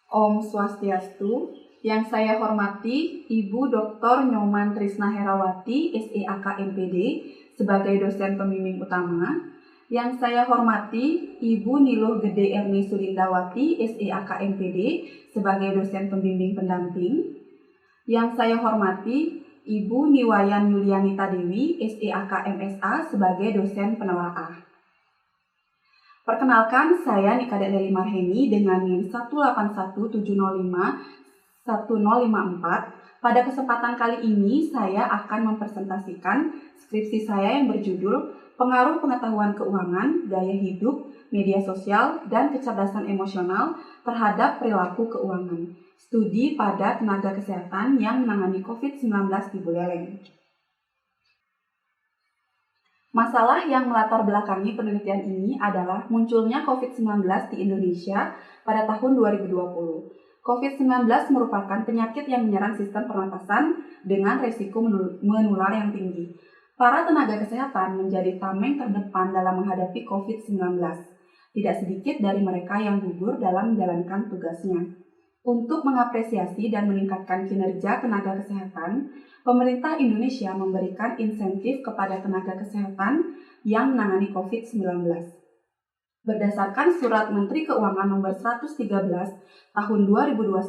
Om Swastiastu. Yang saya hormati Ibu Dr. Nyoman Trisna Herawati, SEAK MPD, sebagai dosen pembimbing utama. Yang saya hormati Ibu Niluh Gede Erni Sulindawati, SEAK MPD, sebagai dosen pembimbing pendamping. Yang saya hormati Ibu Niwayan Yulianita Dewi, SEAK MSA, sebagai dosen penelaah. Perkenalkan, saya Nikadek Leli Marheni dengan NIM 181705154. Pada kesempatan kali ini, saya akan mempresentasikan skripsi saya yang berjudul Pengaruh Pengetahuan Keuangan, Gaya Hidup, Media Sosial, dan Kecerdasan Emosional terhadap Perilaku Keuangan. Studi pada tenaga kesehatan yang menangani COVID-19 di Buleleng. Masalah yang melatar belakangi penelitian ini adalah munculnya COVID-19 di Indonesia pada tahun 2020. COVID-19 merupakan penyakit yang menyerang sistem pernapasan dengan resiko menular yang tinggi. Para tenaga kesehatan menjadi tameng terdepan dalam menghadapi COVID-19. Tidak sedikit dari mereka yang gugur dalam menjalankan tugasnya. Untuk mengapresiasi dan meningkatkan kinerja tenaga kesehatan, pemerintah Indonesia memberikan insentif kepada tenaga kesehatan yang menangani COVID-19. Berdasarkan Surat Menteri Keuangan Nomor 113 Tahun 2021,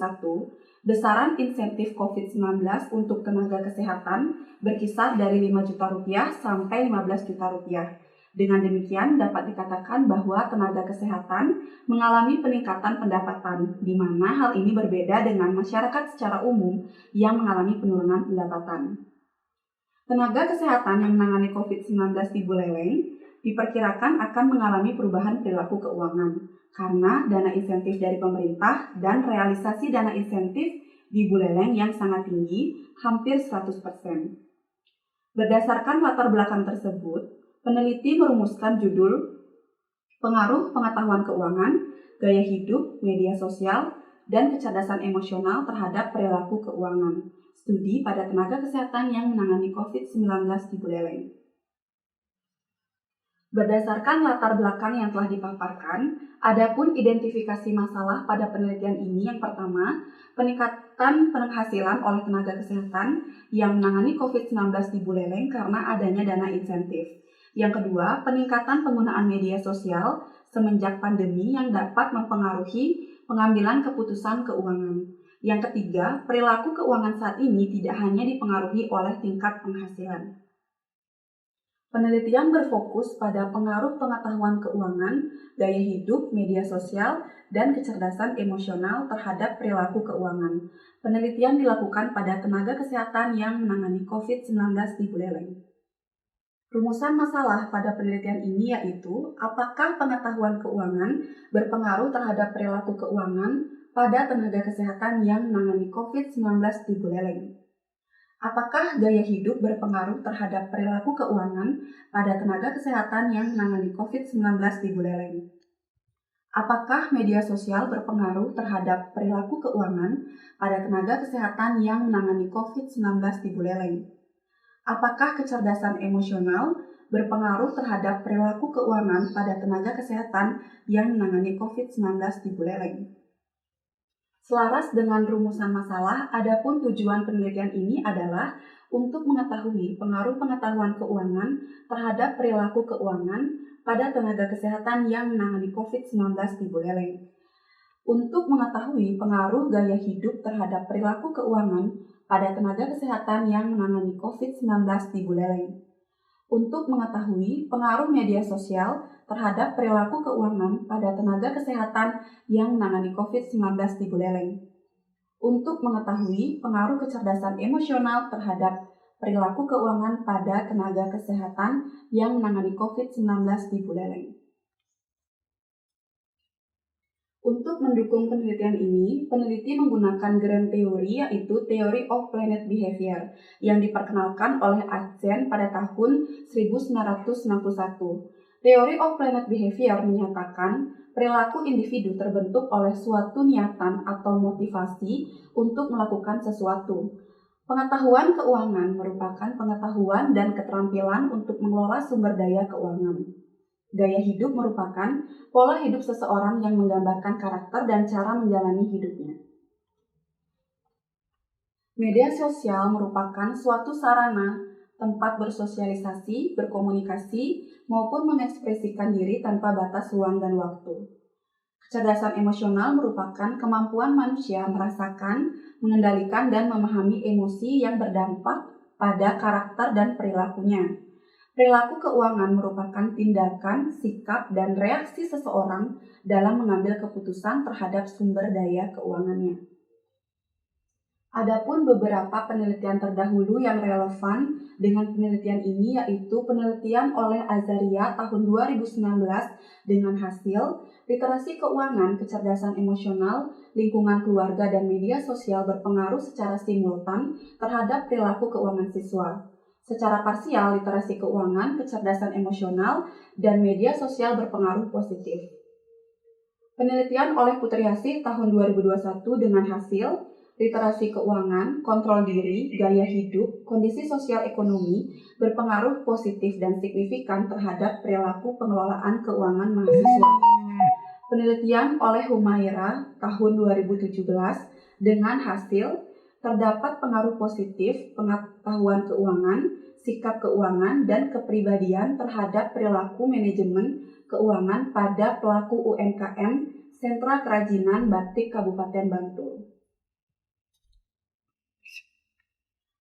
besaran insentif COVID-19 untuk tenaga kesehatan berkisar dari Rp5 juta sampai Rp15 juta. Dengan demikian, dapat dikatakan bahwa tenaga kesehatan mengalami peningkatan pendapatan, di mana hal ini berbeda dengan masyarakat secara umum yang mengalami penurunan pendapatan. Tenaga kesehatan yang menangani COVID-19 di Buleleng diperkirakan akan mengalami perubahan perilaku keuangan, karena dana insentif dari pemerintah dan realisasi dana insentif di Buleleng yang sangat tinggi, hampir 100%. Berdasarkan latar belakang tersebut, peneliti merumuskan judul Pengaruh Pengetahuan Keuangan, Gaya Hidup, Media Sosial, dan Kecerdasan Emosional terhadap Perilaku Keuangan. Studi pada tenaga kesehatan yang menangani COVID-19 di Buleleng. Berdasarkan latar belakang yang telah dipaparkan, adapun identifikasi masalah pada penelitian ini yang pertama, peningkatan penghasilan oleh tenaga kesehatan yang menangani COVID-19 di Buleleng karena adanya dana insentif. Yang kedua, peningkatan penggunaan media sosial semenjak pandemi yang dapat mempengaruhi pengambilan keputusan keuangan. Yang ketiga, perilaku keuangan saat ini tidak hanya dipengaruhi oleh tingkat penghasilan. Penelitian berfokus pada pengaruh pengetahuan keuangan, gaya hidup, media sosial, dan kecerdasan emosional terhadap perilaku keuangan. Penelitian dilakukan pada tenaga kesehatan yang menangani COVID-19 di Buleleng. Rumusan masalah pada penelitian ini yaitu, apakah pengetahuan keuangan berpengaruh terhadap perilaku keuangan pada tenaga kesehatan yang menangani COVID-19 di Buleleng? Apakah gaya hidup berpengaruh terhadap perilaku keuangan pada tenaga kesehatan yang menangani COVID-19 di Buleleng? Apakah media sosial berpengaruh terhadap perilaku keuangan pada tenaga kesehatan yang menangani COVID-19 di Buleleng? Apakah kecerdasan emosional berpengaruh terhadap perilaku keuangan pada tenaga kesehatan yang menangani COVID-19 di Buleleng? Selaras dengan rumusan masalah, adapun tujuan penelitian ini adalah untuk mengetahui pengaruh pengetahuan keuangan terhadap perilaku keuangan pada tenaga kesehatan yang menangani COVID-19 di Buleleng. Untuk mengetahui pengaruh gaya hidup terhadap perilaku keuangan pada tenaga kesehatan yang menangani COVID-19 di Buleleng. Untuk mengetahui pengaruh media sosial terhadap perilaku keuangan pada tenaga kesehatan yang menangani COVID-19 di Buleleng. Untuk mengetahui pengaruh kecerdasan emosional terhadap perilaku keuangan pada tenaga kesehatan yang menangani COVID-19 di Buleleng. Untuk mendukung penelitian ini, peneliti menggunakan grand theory, yaitu Theory of Planet Behavior, yang diperkenalkan oleh Atzen pada tahun 1961. Theory of Planet Behavior menyatakan perilaku individu terbentuk oleh suatu niatan atau motivasi untuk melakukan sesuatu. Pengetahuan keuangan merupakan pengetahuan dan keterampilan untuk mengelola sumber daya keuangan. Gaya hidup merupakan pola hidup seseorang yang menggambarkan karakter dan cara menjalani hidupnya. Media sosial merupakan suatu sarana tempat bersosialisasi, berkomunikasi, maupun mengekspresikan diri tanpa batas ruang dan waktu. Kecerdasan emosional merupakan kemampuan manusia merasakan, mengendalikan, dan memahami emosi yang berdampak pada karakter dan perilakunya. Perilaku keuangan merupakan tindakan, sikap, dan reaksi seseorang dalam mengambil keputusan terhadap sumber daya keuangannya. Adapun beberapa penelitian terdahulu yang relevan dengan penelitian ini yaitu penelitian oleh Azaria tahun 2019 dengan hasil literasi keuangan, kecerdasan emosional, lingkungan keluarga, dan media sosial berpengaruh secara simultan terhadap perilaku keuangan siswa. Secara parsial, literasi keuangan, kecerdasan emosional, dan media sosial berpengaruh positif. Penelitian oleh Putriasih tahun 2021 dengan hasil literasi keuangan, kontrol diri, gaya hidup, kondisi sosial ekonomi berpengaruh positif dan signifikan terhadap perilaku pengelolaan keuangan mahasiswa. Penelitian oleh Humaira tahun 2017 dengan hasil terdapat pengaruh positif pengetahuan keuangan, sikap keuangan, dan kepribadian terhadap perilaku manajemen keuangan pada pelaku UMKM Sentra Kerajinan Batik Kabupaten Bantul.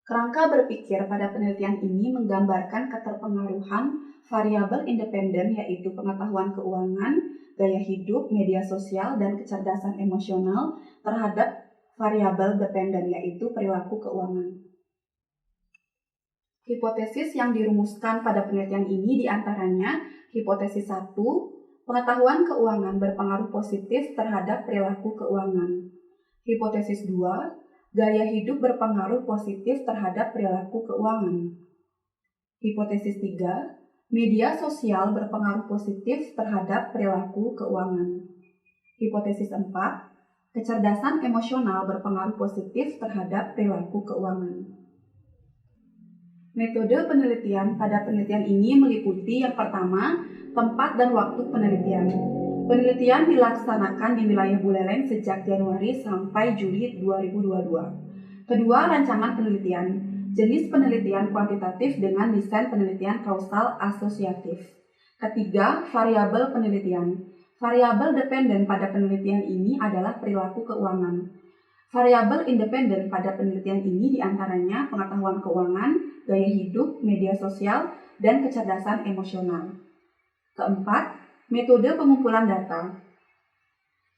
Kerangka berpikir pada penelitian ini menggambarkan keterpengaruhan variabel independen yaitu pengetahuan keuangan, gaya hidup, media sosial, dan kecerdasan emosional terhadap variabel dependen yaitu perilaku keuangan. Hipotesis yang dirumuskan pada penelitian ini diantaranya hipotesis 1, pengetahuan keuangan berpengaruh positif terhadap perilaku keuangan. Hipotesis 2, gaya hidup berpengaruh positif terhadap perilaku keuangan. Hipotesis 3, media sosial berpengaruh positif terhadap perilaku keuangan. Hipotesis 4, kecerdasan emosional berpengaruh positif terhadap perilaku keuangan. Metode penelitian pada penelitian ini meliputi yang pertama, tempat dan waktu penelitian. Penelitian dilaksanakan di wilayah Buleleng sejak Januari sampai Juli 2022. Kedua, rancangan penelitian. Jenis penelitian kuantitatif dengan desain penelitian kausal asosiatif. Ketiga, variabel penelitian. Variabel dependen pada penelitian ini adalah perilaku keuangan. Variabel independen pada penelitian ini diantaranya pengetahuan keuangan, gaya hidup, media sosial, dan kecerdasan emosional. Keempat, metode pengumpulan data.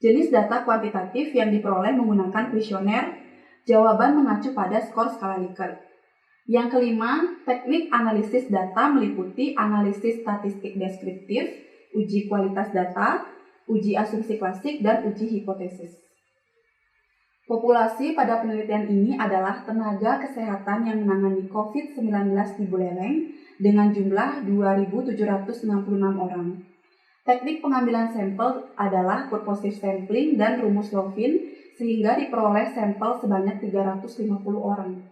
Jenis data kuantitatif yang diperoleh menggunakan kuesioner, jawaban mengacu pada skor skala Likert. Yang kelima, teknik analisis data meliputi analisis statistik deskriptif, uji kualitas data, uji asumsi klasik, dan uji hipotesis. Populasi pada penelitian ini adalah tenaga kesehatan yang menangani COVID-19 di Buleleng dengan jumlah 2.766 orang. Teknik pengambilan sampel adalah purposive sampling dan rumus Lovin sehingga diperoleh sampel sebanyak 350 orang.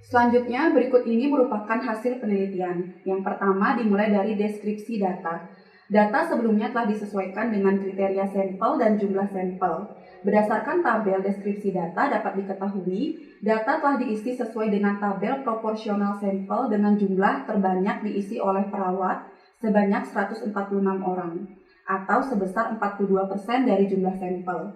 Selanjutnya, berikut ini merupakan hasil penelitian. Yang pertama dimulai dari deskripsi data. Data sebelumnya telah disesuaikan dengan kriteria sampel dan jumlah sampel. Berdasarkan tabel deskripsi data dapat diketahui, data telah diisi sesuai dengan tabel proporsional sampel dengan jumlah terbanyak diisi oleh perawat sebanyak 146 orang, atau sebesar 42% dari jumlah sampel.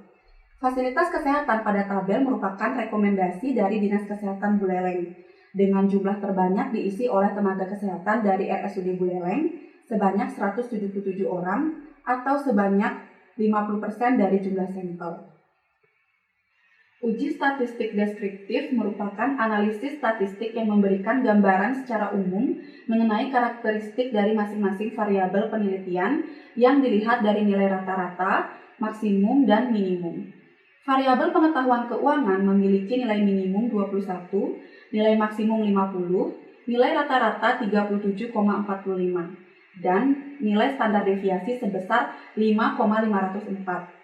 Fasilitas kesehatan pada tabel merupakan rekomendasi dari Dinas Kesehatan Buleleng, dengan jumlah terbanyak diisi oleh tenaga kesehatan dari RSUD Buleleng sebanyak 177 orang, atau sebanyak 50% dari jumlah sampel. Uji statistik deskriptif merupakan analisis statistik yang memberikan gambaran secara umum mengenai karakteristik dari masing-masing variabel penelitian yang dilihat dari nilai rata-rata, maksimum, dan minimum. Variabel pengetahuan keuangan memiliki nilai minimum 21, nilai maksimum 50, nilai rata-rata 37,45, dan nilai standar deviasi sebesar 5,504.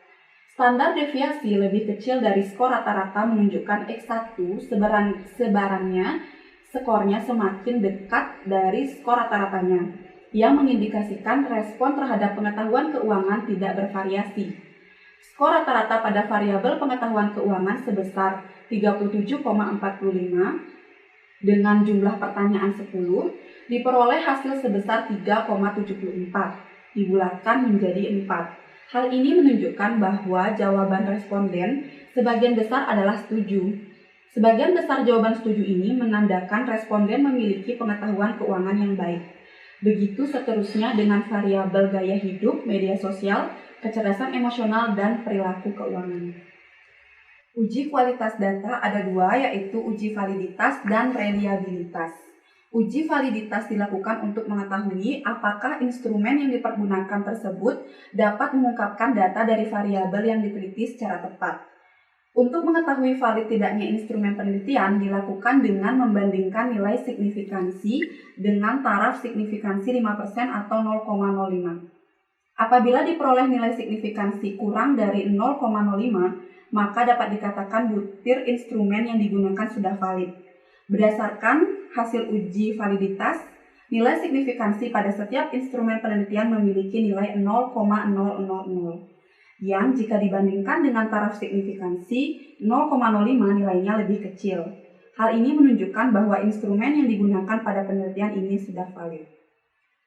Standar deviasi lebih kecil dari skor rata-rata menunjukkan X1 sebarannya skornya semakin dekat dari skor rata-ratanya. yang mengindikasikan respon terhadap pengetahuan keuangan tidak bervariasi. Skor rata-rata pada variabel pengetahuan keuangan sebesar 37,45 dengan jumlah pertanyaan 10 diperoleh hasil sebesar 3,74 dibulatkan menjadi 4. Hal ini menunjukkan bahwa jawaban responden sebagian besar adalah setuju. Sebagian besar jawaban setuju ini menandakan responden memiliki pengetahuan keuangan yang baik. Begitu seterusnya dengan variabel gaya hidup, media sosial, kecerdasan emosional, dan perilaku keuangan. Uji kualitas data ada dua, yaitu uji validitas dan reliabilitas. Uji validitas dilakukan untuk mengetahui apakah instrumen yang dipergunakan tersebut dapat mengungkapkan data dari variabel yang diteliti secara tepat. Untuk mengetahui valid tidaknya instrumen penelitian dilakukan dengan membandingkan nilai signifikansi dengan taraf signifikansi 5% atau 0,05. Apabila diperoleh nilai signifikansi kurang dari 0,05, maka dapat dikatakan butir instrumen yang digunakan sudah valid. Berdasarkan hasil uji validitas, nilai signifikansi pada setiap instrumen penelitian memiliki nilai 0,000, yang jika dibandingkan dengan taraf signifikansi 0,05 nilainya lebih kecil. Hal ini menunjukkan bahwa instrumen yang digunakan pada penelitian ini sudah valid.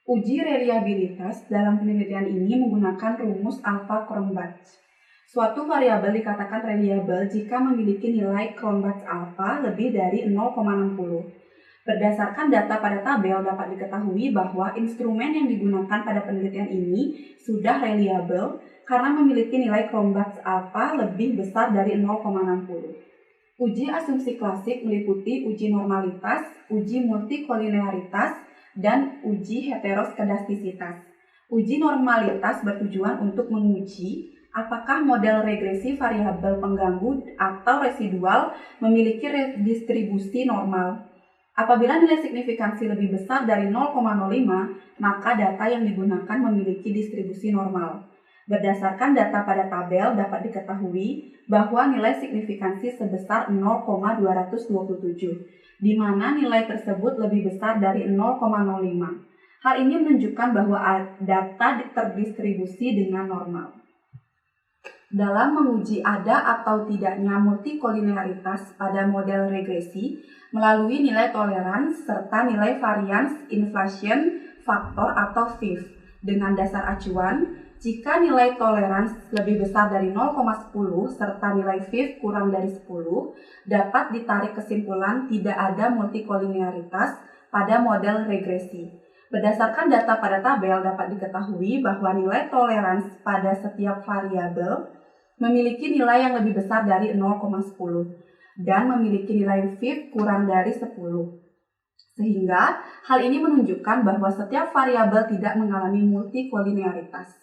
Uji reliabilitas dalam penelitian ini menggunakan rumus Alpha-Cronbach. Suatu variabel dikatakan reliable jika memiliki nilai Cronbach alpha lebih dari 0,60. Berdasarkan data pada tabel dapat diketahui bahwa instrumen yang digunakan pada penelitian ini sudah reliable karena memiliki nilai Cronbach alpha lebih besar dari 0,60. Uji asumsi klasik meliputi uji normalitas, uji multikolinearitas, dan uji heteroskedastisitas. Uji normalitas bertujuan untuk menguji apakah model regresi variabel pengganggu atau residual memiliki distribusi normal. Apabila nilai signifikansi lebih besar dari 0,05, maka data yang digunakan memiliki distribusi normal. Berdasarkan data pada tabel dapat diketahui bahwa nilai signifikansi sebesar 0,227, di mana nilai tersebut lebih besar dari 0,05. Hal ini menunjukkan bahwa data terdistribusi dengan normal. Dalam menguji ada atau tidaknya multikolinearitas pada model regresi melalui nilai tolerans serta nilai variance inflation faktor atau VIF dengan dasar acuan, jika nilai tolerans lebih besar dari 0,10 serta nilai VIF kurang dari 10, dapat ditarik kesimpulan tidak ada multikolinearitas pada model regresi. Berdasarkan data pada tabel dapat diketahui bahwa nilai tolerans pada setiap variabel memiliki nilai yang lebih besar dari 0,10 dan memiliki nilai VIF kurang dari 10. Sehingga hal ini menunjukkan bahwa setiap variabel tidak mengalami multikolinearitas.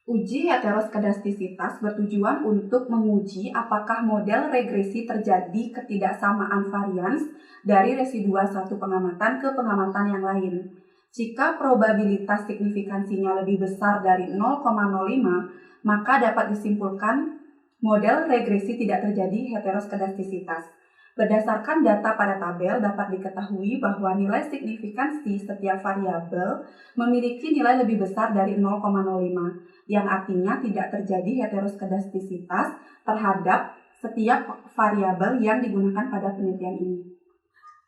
Uji heteroskedastisitas bertujuan untuk menguji apakah model regresi terjadi ketidaksamaan varians dari residua satu pengamatan ke pengamatan yang lain. Jika probabilitas signifikansinya lebih besar dari 0,05, maka dapat disimpulkan model regresi tidak terjadi heteroskedastisitas. Berdasarkan data pada tabel dapat diketahui bahwa nilai signifikansi setiap variabel memiliki nilai lebih besar dari 0,05, yang artinya tidak terjadi heteroskedastisitas terhadap setiap variabel yang digunakan pada penelitian ini.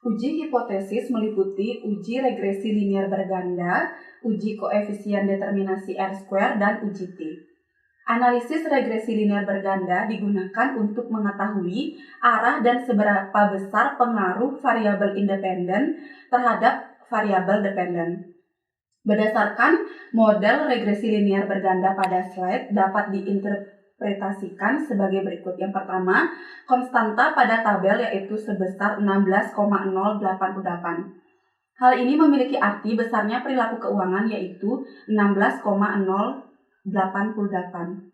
Uji hipotesis meliputi uji regresi linier berganda, uji koefisien determinasi R-square, dan uji T. Analisis regresi linier berganda digunakan untuk mengetahui arah dan seberapa besar pengaruh variabel independen terhadap variabel dependen. Berdasarkan model regresi linier berganda pada slide dapat diinterpretasikan sebagai berikut. Yang pertama, konstanta pada tabel yaitu sebesar 16,088. Hal ini memiliki arti besarnya perilaku keuangan yaitu 16,088.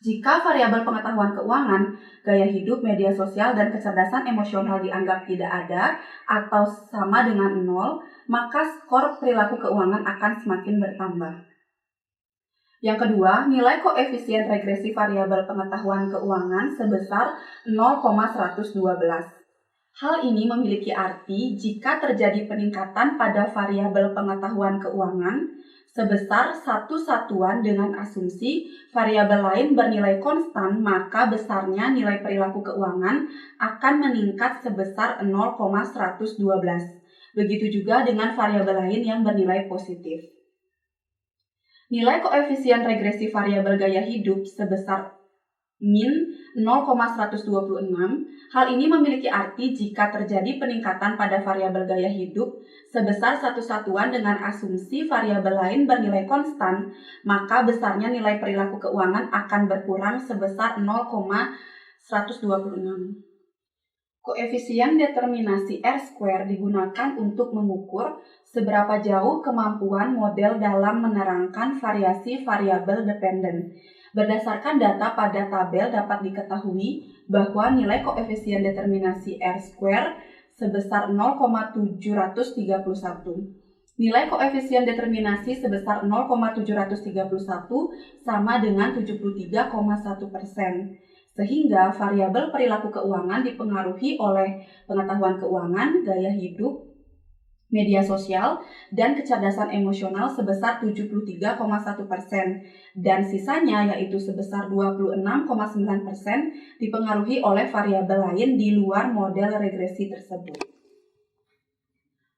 Jika variabel pengetahuan keuangan, gaya hidup, media sosial, dan kecerdasan emosional dianggap tidak ada atau sama dengan 0, maka skor perilaku keuangan akan semakin bertambah. Yang kedua, nilai koefisien regresi variabel pengetahuan keuangan sebesar 0,112. Hal ini memiliki arti jika terjadi peningkatan pada variabel pengetahuan keuangan sebesar satu satuan dengan asumsi variabel lain bernilai konstan, maka besarnya nilai perilaku keuangan akan meningkat sebesar 0,112. Begitu juga dengan variabel lain yang bernilai positif. Nilai koefisien regresi variabel gaya hidup sebesar min 0,126. Hal ini memiliki arti jika terjadi peningkatan pada variabel gaya hidup sebesar satu satuan dengan asumsi variabel lain bernilai konstan, maka besarnya nilai perilaku keuangan akan berkurang sebesar 0,126. Koefisien determinasi R-square digunakan untuk mengukur seberapa jauh kemampuan model dalam menerangkan variasi variabel dependen. Berdasarkan data pada tabel dapat diketahui bahwa nilai koefisien determinasi R-square sebesar 0,731. Nilai koefisien determinasi sebesar 0,731 sama dengan 73,1%. Sehingga variabel perilaku keuangan dipengaruhi oleh pengetahuan keuangan, gaya hidup, media sosial, dan kecerdasan emosional sebesar 73,1%, dan sisanya yaitu sebesar 26,9% dipengaruhi oleh variabel lain di luar model regresi tersebut.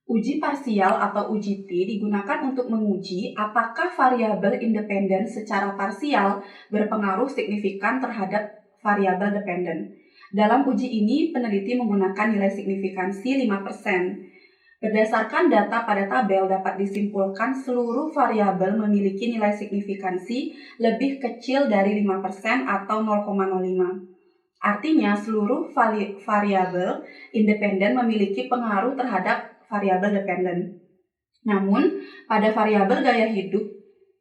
Uji parsial atau uji T digunakan untuk menguji apakah variabel independen secara parsial berpengaruh signifikan terhadap variabel dependen. Dalam uji ini, peneliti menggunakan nilai signifikansi 5%. Berdasarkan data pada tabel dapat disimpulkan seluruh variabel memiliki nilai signifikansi lebih kecil dari 5% atau 0,05. Artinya, seluruh variabel independen memiliki pengaruh terhadap variabel dependen. Namun, pada variabel gaya hidup,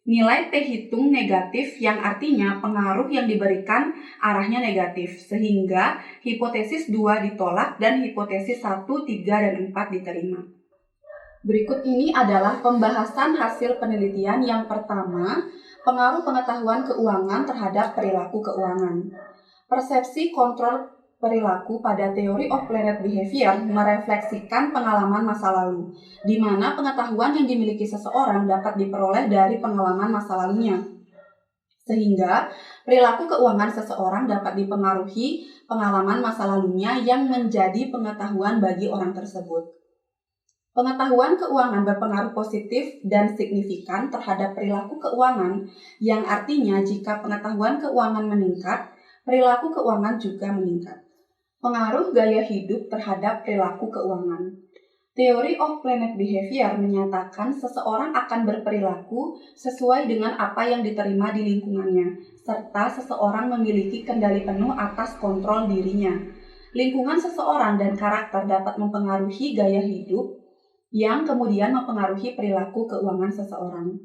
nilai T hitung negatif yang artinya pengaruh yang diberikan arahnya negatif, sehingga hipotesis 2 ditolak dan hipotesis 1, 3, dan 4 diterima. Berikut ini adalah pembahasan hasil penelitian yang pertama, pengaruh pengetahuan keuangan terhadap perilaku keuangan. Persepsi kontrol perilaku pada teori of planned behavior merefleksikan pengalaman masa lalu, di mana pengetahuan yang dimiliki seseorang dapat diperoleh dari pengalaman masa lalunya. Sehingga perilaku keuangan seseorang dapat dipengaruhi pengalaman masa lalunya yang menjadi pengetahuan bagi orang tersebut. Pengetahuan keuangan berpengaruh positif dan signifikan terhadap perilaku keuangan, yang artinya jika pengetahuan keuangan meningkat, perilaku keuangan juga meningkat. Pengaruh gaya hidup terhadap perilaku keuangan. Teori of planned behavior menyatakan seseorang akan berperilaku sesuai dengan apa yang diterima di lingkungannya, serta seseorang memiliki kendali penuh atas kontrol dirinya. Lingkungan seseorang dan karakter dapat mempengaruhi gaya hidup, yang kemudian mempengaruhi perilaku keuangan seseorang.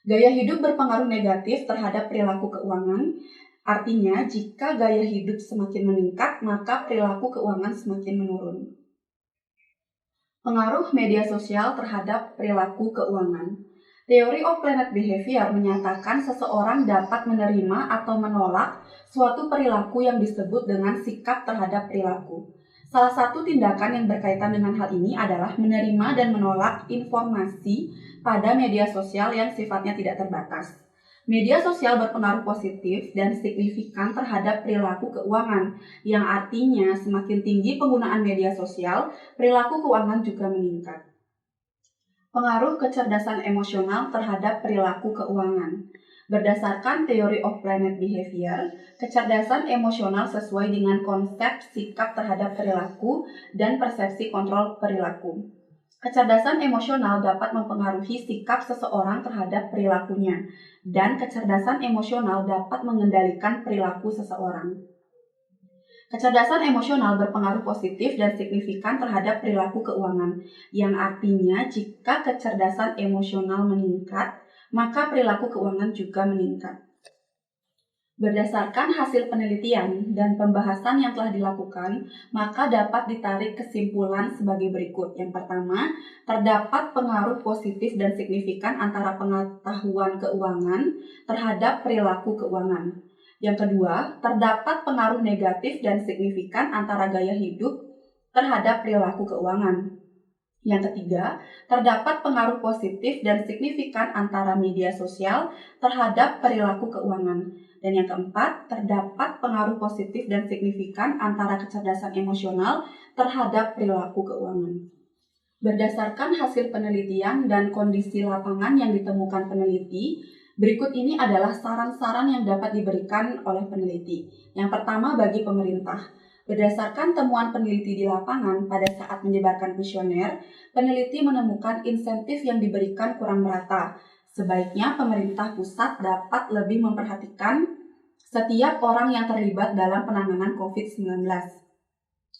Gaya hidup berpengaruh negatif terhadap perilaku keuangan. Artinya, jika gaya hidup semakin meningkat, maka perilaku keuangan semakin menurun. Pengaruh media sosial terhadap perilaku keuangan. Teori of planned behavior menyatakan seseorang dapat menerima atau menolak suatu perilaku yang disebut dengan sikap terhadap perilaku. Salah satu tindakan yang berkaitan dengan hal ini adalah menerima dan menolak informasi pada media sosial yang sifatnya tidak terbatas. Media sosial berpengaruh positif dan signifikan terhadap perilaku keuangan, yang artinya semakin tinggi penggunaan media sosial, perilaku keuangan juga meningkat. Pengaruh kecerdasan emosional terhadap perilaku keuangan. Berdasarkan teori of planned behavior, kecerdasan emosional sesuai dengan konsep sikap terhadap perilaku dan persepsi kontrol perilaku. Kecerdasan emosional dapat mempengaruhi sikap seseorang terhadap perilakunya, dan kecerdasan emosional dapat mengendalikan perilaku seseorang. Kecerdasan emosional berpengaruh positif dan signifikan terhadap perilaku keuangan, yang artinya jika kecerdasan emosional meningkat, maka perilaku keuangan juga meningkat. Berdasarkan hasil penelitian dan pembahasan yang telah dilakukan, maka dapat ditarik kesimpulan sebagai berikut. Yang pertama, terdapat pengaruh positif dan signifikan antara pengetahuan keuangan terhadap perilaku keuangan. Yang kedua, terdapat pengaruh negatif dan signifikan antara gaya hidup, terhadap perilaku keuangan. Yang ketiga, terdapat pengaruh positif dan signifikan antara media sosial terhadap perilaku keuangan. Dan yang keempat, terdapat pengaruh positif dan signifikan antara kecerdasan emosional terhadap perilaku keuangan. Berdasarkan hasil penelitian dan kondisi lapangan yang ditemukan peneliti, berikut ini adalah saran-saran yang dapat diberikan oleh peneliti. Yang pertama, bagi pemerintah. Berdasarkan temuan peneliti di lapangan pada saat menyebarkan kuesioner, peneliti menemukan insentif yang diberikan kurang merata. Sebaiknya pemerintah pusat dapat lebih memperhatikan setiap orang yang terlibat dalam penanganan COVID-19.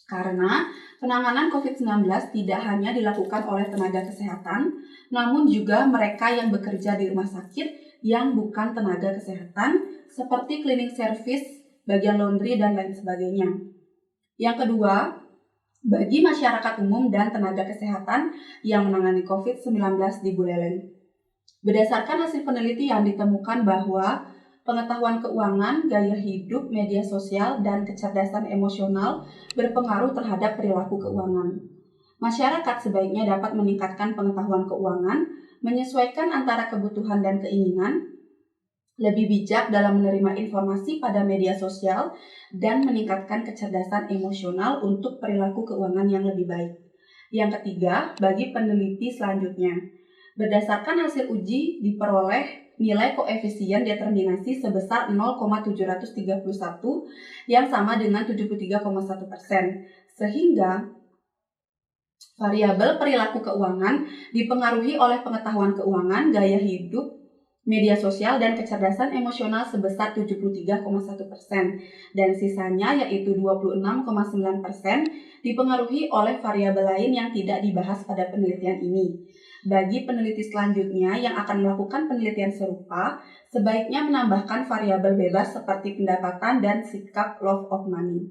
Karena penanganan COVID-19 tidak hanya dilakukan oleh tenaga kesehatan, namun juga mereka yang bekerja di rumah sakit yang bukan tenaga kesehatan, seperti cleaning service, bagian laundry, dan lain sebagainya. Yang kedua, bagi masyarakat umum dan tenaga kesehatan yang menangani COVID-19 di Buleleng. Berdasarkan hasil penelitian ditemukan bahwa pengetahuan keuangan, gaya hidup, media sosial, dan kecerdasan emosional berpengaruh terhadap perilaku keuangan. Masyarakat sebaiknya dapat meningkatkan pengetahuan keuangan, menyesuaikan antara kebutuhan dan keinginan, lebih bijak dalam menerima informasi pada media sosial, dan meningkatkan kecerdasan emosional untuk perilaku keuangan yang lebih baik. Yang ketiga, bagi peneliti selanjutnya. Berdasarkan hasil uji diperoleh nilai koefisien determinasi sebesar 0,731 yang sama dengan 73,1%. Sehingga variabel perilaku keuangan dipengaruhi oleh pengetahuan keuangan, gaya hidup, media sosial, dan kecerdasan emosional sebesar 73,1%. Dan sisanya yaitu 26,9% dipengaruhi oleh variabel lain yang tidak dibahas pada penelitian ini. Bagi peneliti selanjutnya yang akan melakukan penelitian serupa, sebaiknya menambahkan variabel bebas seperti pendapatan dan sikap love of money.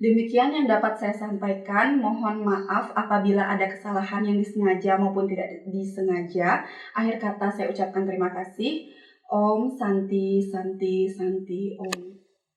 Demikian yang dapat saya sampaikan. Mohon maaf apabila ada kesalahan yang disengaja maupun tidak disengaja. Akhir kata saya ucapkan terima kasih. Om Santi Santi Santi Om.